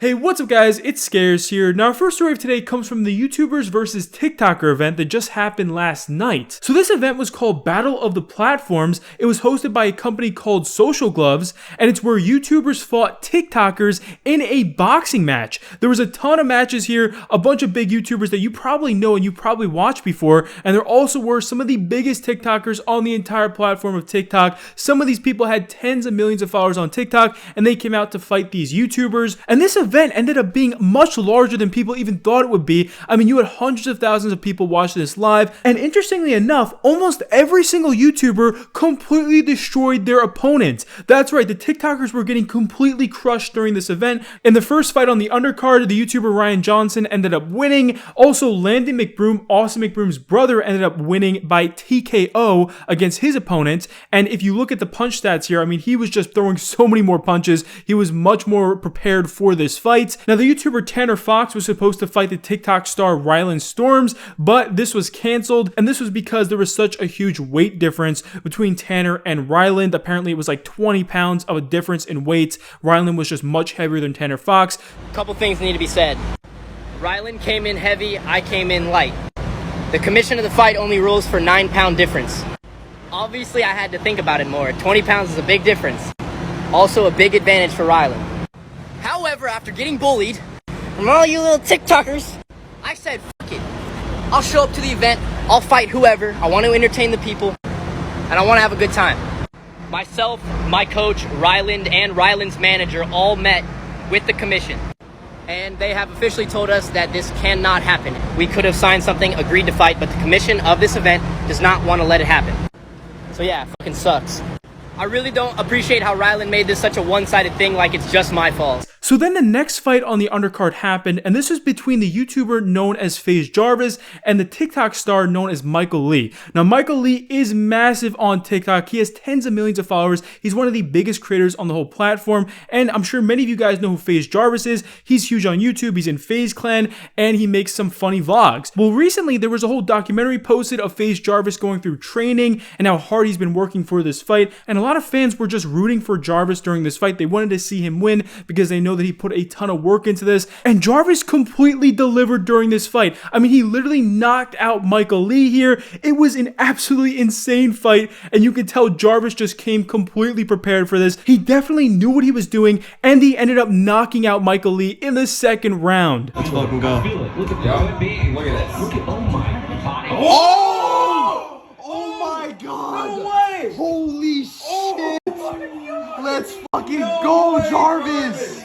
Hey, what's up guys, it's Scares here. Now our first story of today comes from the YouTubers versus TikToker event that just happened last night. So this event was called Battle of the Platforms. It was hosted by a company called Social Gloves, and it's where YouTubers fought TikTokers in a boxing match. There was a ton of matches here, a bunch of big YouTubers that you probably know and you probably watched before, and there also were some of the biggest TikTokers on the entire platform of TikTok. Some of these people had tens of millions of followers on TikTok, and they came out to fight these YouTubers, and this event ended up being much larger than people even thought it would be. I mean, you had hundreds of thousands of people watching this live, and interestingly enough, almost every single YouTuber completely destroyed their opponents. That's right, the TikTokers were getting completely crushed during this event. In the first fight on the undercard, the YouTuber Ryan Johnson ended up winning. Also, Landon McBroom, Austin McBroom's brother, ended up winning by TKO against his opponent. And if you look at the punch stats here, I mean, he was just throwing so many more punches. He was much more prepared for this fight. Now, the YouTuber Tanner Fox was supposed to fight the TikTok star Rylan Storms, but this was canceled, and this was because there was such a huge weight difference between Tanner and Ryland. Apparently, it was like 20 pounds of a difference in weight. Ryland was just much heavier than Tanner Fox. Couple things need to be said. Ryland came in heavy, I came in light. The commission of the fight only rules for 9-pound difference. Obviously, I had to think about it more. 20 pounds is a big difference. Also a big advantage for Ryland. However, after getting bullied from all you little TikTokers, I said, fuck it. I'll show up to the event, I'll fight whoever, I want to entertain the people, and I want to have a good time. Myself, my coach, Ryland, and Ryland's manager all met with the commission. And they have officially told us that this cannot happen. We could have signed something, agreed to fight, but the commission of this event does not want to let it happen. So yeah, it fucking sucks. I really don't appreciate how Ryland made this such a one-sided thing, like it's just my fault. So then the next fight on the undercard happened, and this was between the YouTuber known as FaZe Jarvis and the TikTok star known as Michael Lee. Now, Michael Lee is massive on TikTok. He has tens of millions of followers. He's one of the biggest creators on the whole platform, and I'm sure many of you guys know who FaZe Jarvis is. He's huge on YouTube. He's in FaZe Clan, and he makes some funny vlogs. Well, recently, there was a whole documentary posted of FaZe Jarvis going through training and how hard he's been working for this fight, and a lot of fans were just rooting for Jarvis during this fight. They wanted to see him win because they know that he put a ton of work into this, and Jarvis completely delivered during this fight. I mean, he literally knocked out Michael Lee here. It was an absolutely insane fight, and you can tell Jarvis just came completely prepared for this. He definitely knew what he was doing, and he ended up knocking out Michael Lee in the second round. Let's fucking go. Look at this. Look at, oh my god. Oh! Oh my god! No way! Holy shit! Oh, let's fucking go, Jarvis!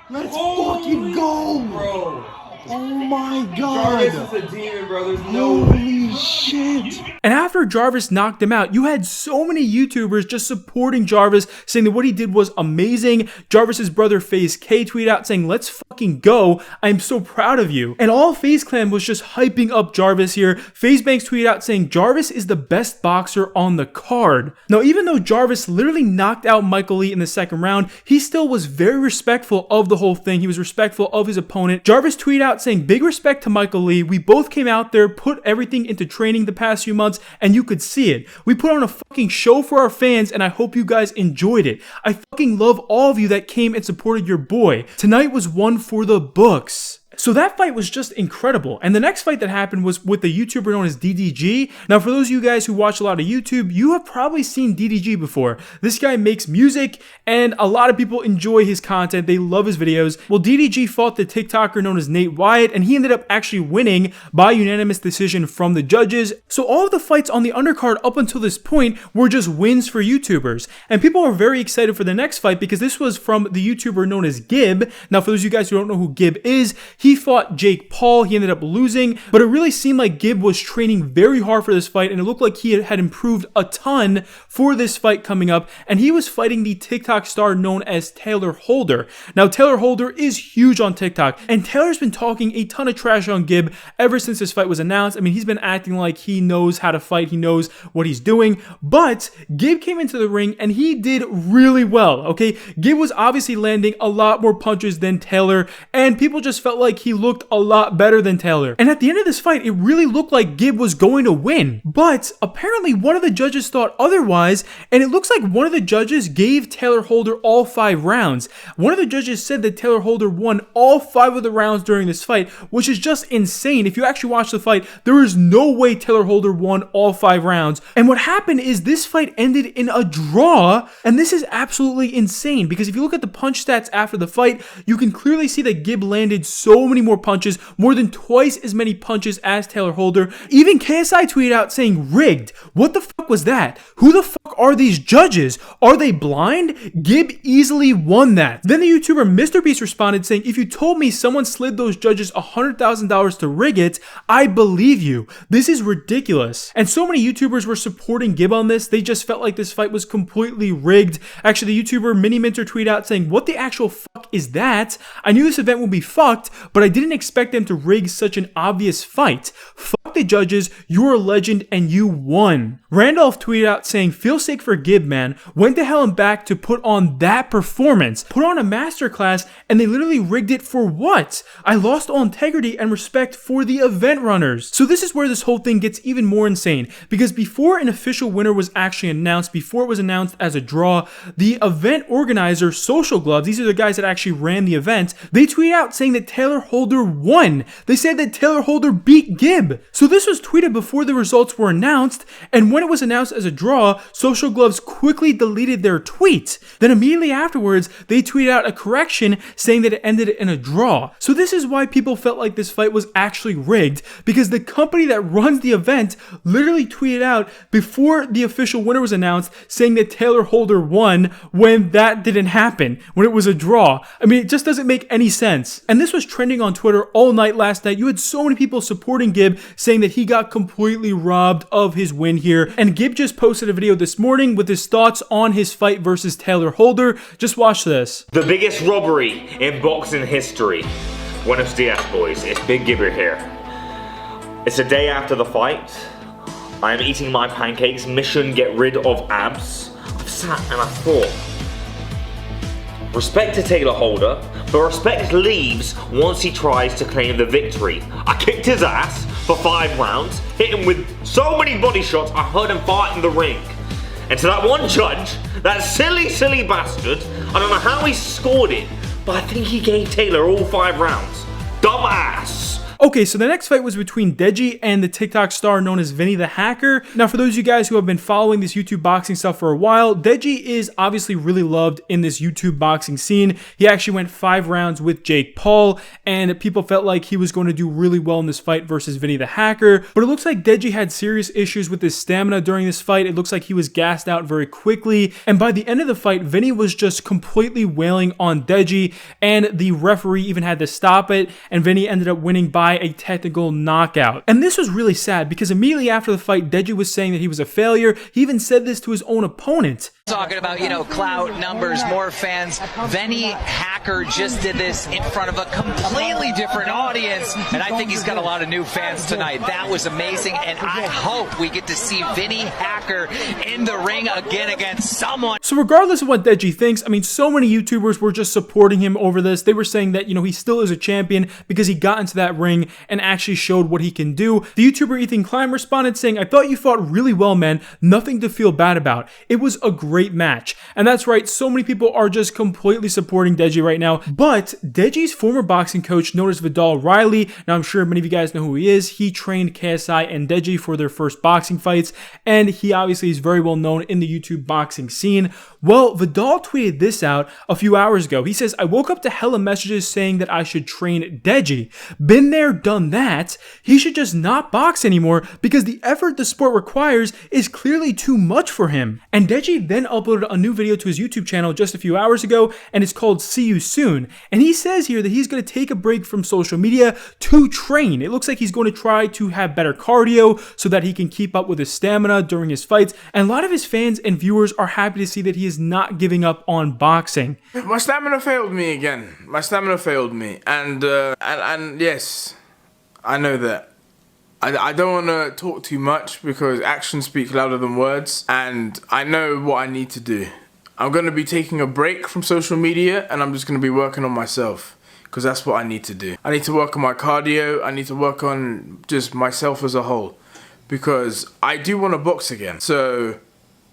Let's fucking go! Bro. Oh my god! Jarvis is a demon, bro. There's no Holy shit! And after Jarvis knocked him out, you had so many YouTubers just supporting Jarvis, saying that what he did was amazing. Jarvis's brother FaZe K tweeted out saying, "Let's fucking go. I'm so proud of you." And all FaZe Clan was just hyping up Jarvis here. FaZe Banks tweeted out saying, "Jarvis is the best boxer on the card." Now, even though Jarvis literally knocked out Michael Lee in the second round, he still was very respectful of the whole thing. He was respectful of his opponent. Jarvis tweeted out saying, "Big respect to Michael Lee. We both came out there, put everything into training the past few months, and you could see it. We put on a fucking show for our fans, and I hope you guys enjoyed it. I fucking love all of you that came and supported your boy. Tonight was one for the books." So that fight was just incredible. And the next fight that happened was with the YouTuber known as DDG. Now, for those of you guys who watch a lot of YouTube, you have probably seen DDG before. This guy makes music, and a lot of people enjoy his content. They love his videos. Well, DDG fought the TikToker known as Nate Wyatt, and he ended up actually winning by unanimous decision from the judges. So all of the fights on the undercard up until this point were just wins for YouTubers. And people are very excited for the next fight because this was from the YouTuber known as Gib. Now, for those of you guys who don't know who Gib is, he fought Jake Paul. He ended up losing, but it really seemed like Gib was training very hard for this fight, and it looked like he had improved a ton for this fight coming up, and he was fighting the TikTok star known as Taylor Holder. Now, Taylor Holder is huge on TikTok, and Taylor's been talking a ton of trash on Gib ever since this fight was announced. I mean, he's been acting like he knows how to fight, he knows what he's doing, but Gib came into the ring, and he did really well, okay? Gib was obviously landing a lot more punches than Taylor, and people just felt like like he looked a lot better than Taylor. And at the end of this fight, it really looked like Gib was going to win. But apparently one of the judges thought otherwise, and it looks like one of the judges gave Taylor Holder all 5 rounds. One of the judges said that Taylor Holder won all 5 of the rounds during this fight, which is just insane. If you actually watch the fight, there is no way Taylor Holder won all 5 rounds. And what happened is this fight ended in a draw, and this is absolutely insane because if you look at the punch stats after the fight, you can clearly see that Gib landed so many more punches, more than twice as many punches as Taylor Holder. Even KSI tweeted out saying rigged. What the fuck was that? Who the fuck are these judges? Are they blind? Gib easily won that. Then the YouTuber MrBeast responded saying, if you told me someone slid those judges $100,000 to rig it, I believe you. This is ridiculous. And so many YouTubers were supporting Gib on this. They just felt like this fight was completely rigged. Actually, the YouTuber Mini Minter tweeted out saying, what the actual fuck is that? I knew this event would be fucked, but I didn't expect them to rig such an obvious fight. Fuck the judges, you're a legend and you won. Randolph tweeted out saying, feel sick for Gib, man. Went to hell and back to put on that performance. Put on a masterclass and they literally rigged it for what? I lost all integrity and respect for the event runners. So this is where this whole thing gets even more insane because before an official winner was actually announced, before it was announced as a draw, the event organizer, Social Gloves, these are the guys that actually ran the event, they tweeted out saying that Taylor Holder won. They said that Taylor Holder beat Gib. So this was tweeted before the results were announced, and when it was announced as a draw, Social Gloves quickly deleted their tweet. Then immediately afterwards, they tweeted out a correction saying that it ended in a draw. So this is why people felt like this fight was actually rigged, because the company that runs the event literally tweeted out before the official winner was announced saying that Taylor Holder won when that didn't happen, when it was a draw. I mean, it just doesn't make any sense. And this was trending on Twitter all night last night. You had so many people supporting Gib saying that he got completely robbed of his win here. And Gib just posted a video this morning with his thoughts on his fight versus Taylor Holder. Just watch this. The biggest robbery in boxing history. Buenos dias, boys. It's Big Gibber here. It's a day after the fight. I am eating my pancakes. Mission get rid of abs. I've sat and I thought, respect to Taylor Holder, but respect leaves once he tries to claim the victory. I kicked his ass for 5 rounds, hit him with so many body shots, I heard him fart in the ring. And to that one judge, that silly bastard, I don't know how he scored it, but I think he gave Taylor all 5 rounds. Dumbass. Okay, so the next fight was between Deji and the TikTok star known as Vinny the Hacker. Now, for those of you guys who have been following this YouTube boxing stuff for a while, Deji is obviously really loved in this YouTube boxing scene. He actually went 5 rounds with Jake Paul, and people felt like he was going to do really well in this fight versus Vinny the Hacker. But it looks like Deji had serious issues with his stamina during this fight. It looks like he was gassed out very quickly, and by the end of the fight, Vinny was just completely wailing on Deji, and the referee even had to stop it, and Vinny ended up winning by a technical knockout. And this was really sad because immediately after the fight, Deji was saying that he was a failure. He even said this to his own opponent. Talking about, you know, clout, numbers, more fans. Vinny Hacker just did this in front of a completely different audience, and I think he's got a lot of new fans tonight. That was amazing, and I hope we get to see Vinny Hacker in the ring again against someone. So regardless of what Deji thinks, I mean, so many YouTubers were just supporting him over this. They were saying that, you know, he still is a champion because he got into that ring and actually showed what he can do. The YouTuber Ethan Klein responded saying, I thought you fought really well, man. Nothing to feel bad about. It was a great match. And that's right, so many people are just completely supporting Deji right now. But Deji's former boxing coach known as Vidal Riley, now I'm sure many of you guys know who he is. He trained KSI and Deji for their first boxing fights, and he obviously is very well known in the YouTube boxing scene. Well, Vidal tweeted this out a few hours ago. He says, I woke up to hella messages saying that I should train Deji. Been there, done that. He should just not box anymore because the effort the sport requires is clearly too much for him. And Deji then uploaded a new video to his YouTube channel just a few hours ago, and it's called See You Soon. And he says here that he's going to take a break from social media to train. It looks like he's going to try to have better cardio so that he can keep up with his stamina during his fights. And a lot of his fans and viewers are happy to see that he is not giving up on boxing. My stamina failed me again. My stamina failed me, and yes, I know that. I don't want to talk too much because actions speak louder than words, and I know what I need to do. I'm going to be taking a break from social media, and I'm just going to be working on myself. because that's what I need to do. I need to work on my cardio. I need to work on just myself as a whole, because I do want to box again. So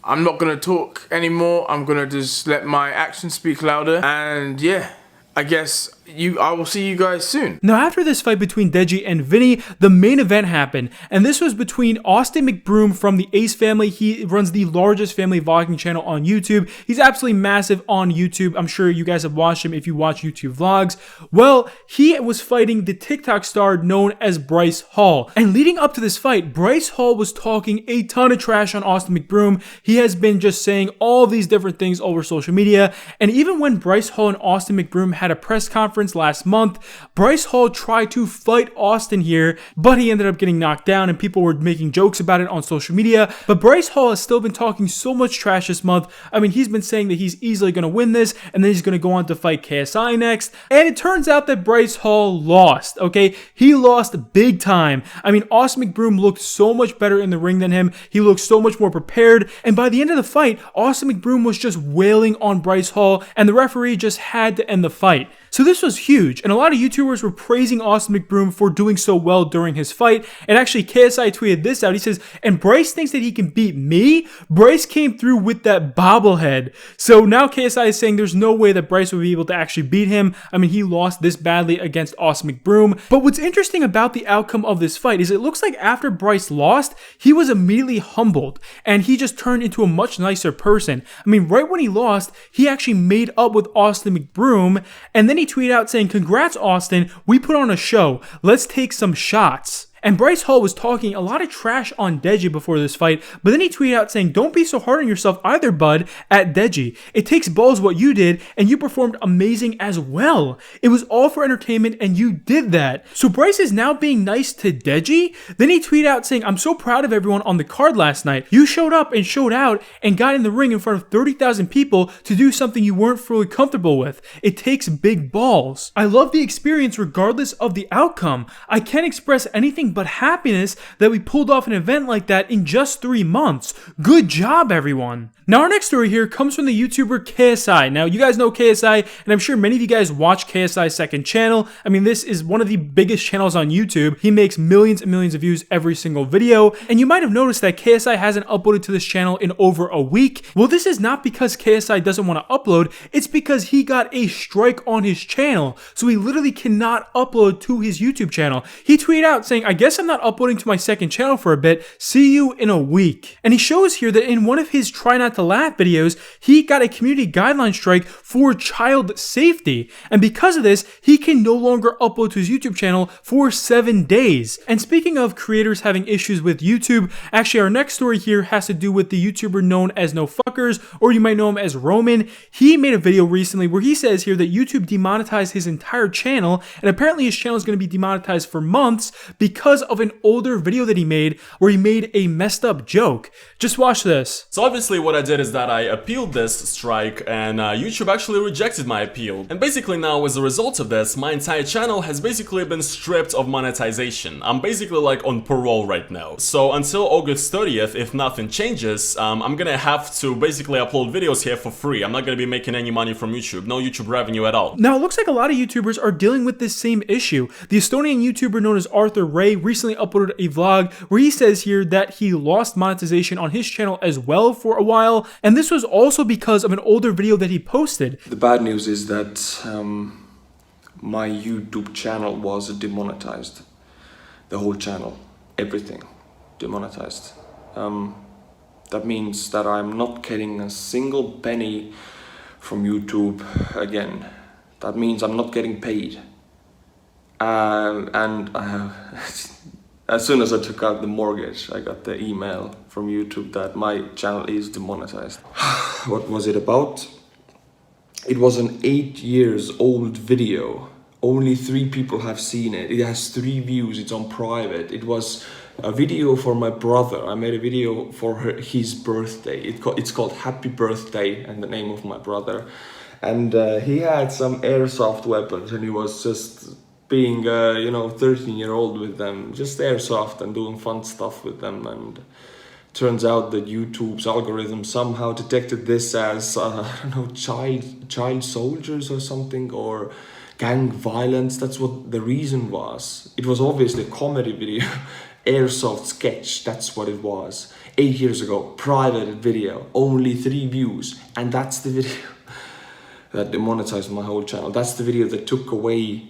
I'm not going to talk anymore. I'm going to just let my actions speak louder. And yeah, I guess I will see you guys soon. Now, after this fight between Deji and Vinny, the main event happened, and this was between Austin McBroom from the Ace family. He runs the largest family vlogging channel on YouTube. He's absolutely massive on YouTube. I'm sure you guys have watched him if you watch YouTube vlogs. Well, he was fighting the TikTok star known as Bryce Hall. And leading up to this fight, Bryce Hall was talking a ton of trash on Austin McBroom. He has been just saying all these different things over social media. And even when Bryce Hall and Austin McBroom had a press conference last month, Bryce Hall tried to fight Austin here, but he ended up getting knocked down, and people were making jokes about it on social media. But Bryce Hall has still been talking so much trash this month. I mean, he's been saying that he's easily going to win this, and then he's going to go on to fight KSI next. And it turns out that Bryce Hall lost, okay? He lost big time. I mean, Austin McBroom looked so much better in the ring than him. He looked so much more prepared. And by the end of the fight, Austin McBroom was just wailing on Bryce Hall, and the referee just had to end the fight. So this was huge, and a lot of YouTubers were praising Austin McBroom for doing so well during his fight. And actually, KSI tweeted this out. He says, and Bryce thinks that he can beat me? Bryce came through with that bobblehead. So now KSI is saying there's no way that Bryce will be able to actually beat him. I mean, he lost this badly against Austin McBroom. But what's interesting about the outcome of this fight is it looks like after Bryce lost, he was immediately humbled, and he just turned into a much nicer person. I mean, right when he lost, he actually made up with Austin McBroom, and then he tweeted out saying, "Congrats, Austin. We put on a show. Let's take some shots." And Bryce Hall was talking a lot of trash on Deji before this fight, but then he tweeted out saying, "Don't be so hard on yourself either, bud," at Deji. "It takes balls what you did, and you performed amazing as well. It was all for entertainment, and you did that." So Bryce is now being nice to Deji. Then he tweeted out saying, "I'm so proud of everyone on the card last night. You showed up and showed out and got in the ring in front of 30,000 people to do something you weren't fully comfortable with. It takes big balls. I love the experience regardless of the outcome. I can't express anything but happiness that we pulled off an event like that in just 3 months. Good job, everyone." Now, our next story here comes from the YouTuber KSI. Now, you guys know KSI, and I'm sure many of you guys watch KSI's second channel. I mean, this is one of the biggest channels on YouTube. He makes millions and millions of views every single video, and you might have noticed that KSI hasn't uploaded to this channel in over a week. Well, this is not because KSI doesn't want to upload, it's because he got a strike on his channel, so he literally cannot upload to his YouTube channel. He tweeted out saying, "I guess I'm not uploading to my second channel for a bit. See you in a week." And he shows here that in one of his Try Not to Laugh videos, he got a community guideline strike for child safety. And because of this, he can no longer upload to his YouTube channel for 7 days. And speaking of creators having issues with YouTube, actually our next story here has to do with the YouTuber known as No Fuckers, or you might know him as Roman. He made a video recently where he says here that YouTube demonetized his entire channel, and apparently his channel is going to be demonetized for months because of an older video that he made where he made a messed up joke. Just watch this. So obviously what I did is that I appealed this strike, and YouTube actually rejected my appeal. And basically now, as a result of this, my entire channel has basically been stripped of monetization. I'm basically like on parole right now. So until August 30th, if nothing changes, I'm gonna have to basically upload videos here for free. I'm not gonna be making any money from YouTube. No YouTube revenue at all. Now, it looks like a lot of YouTubers are dealing with this same issue. The Estonian YouTuber known as Artur Rehi recently uploaded a vlog where he says here that he lost monetization on his channel as well for a while, and this was also because of an older video that he posted. The bad news is that my YouTube channel was demonetized. The whole channel, everything demonetized. That means that I'm not getting a single penny from YouTube again. That means I'm not getting paid. And I have as soon as I took out the mortgage, I got the email from YouTube that my channel is demonetized. What was it about? It was an 8 years old video. Only 3 people have seen it. It has 3 views, it's on private. It was a video for my brother. I made a video for his birthday. It's called Happy Birthday, and the name of my brother. And he had some airsoft weapons, and he was just being 13-year-old with them, just airsoft and doing fun stuff with them. And turns out that YouTube's algorithm somehow detected this as I don't know, child soldiers or something, or gang violence. That's what the reason was. It was obviously a comedy video, airsoft sketch, that's what it was. 8 years ago, private video, only 3 views, and that's the video that demonetized my whole channel. That's the video that took away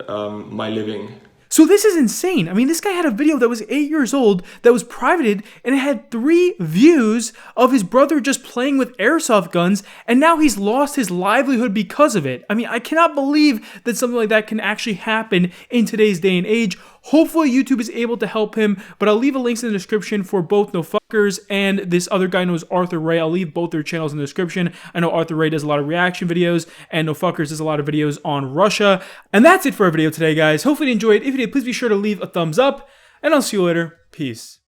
my living. So this is insane. I mean, this guy had a video that was 8 years old that was privated and it had 3 views of his brother just playing with airsoft guns, and now he's lost his livelihood because of it. I mean, I cannot believe that something like that can actually happen in today's day and age. Hopefully YouTube is able to help him, but I'll leave a link in the description for both NoFuckers and this other guy knows Artur Rehi. I'll leave both their channels in the description. I know Artur Rehi does a lot of reaction videos and NoFuckers does a lot of videos on Russia. And that's it for our video today, guys. Hopefully you enjoyed. If you did, please be sure to leave a thumbs up and I'll see you later. Peace.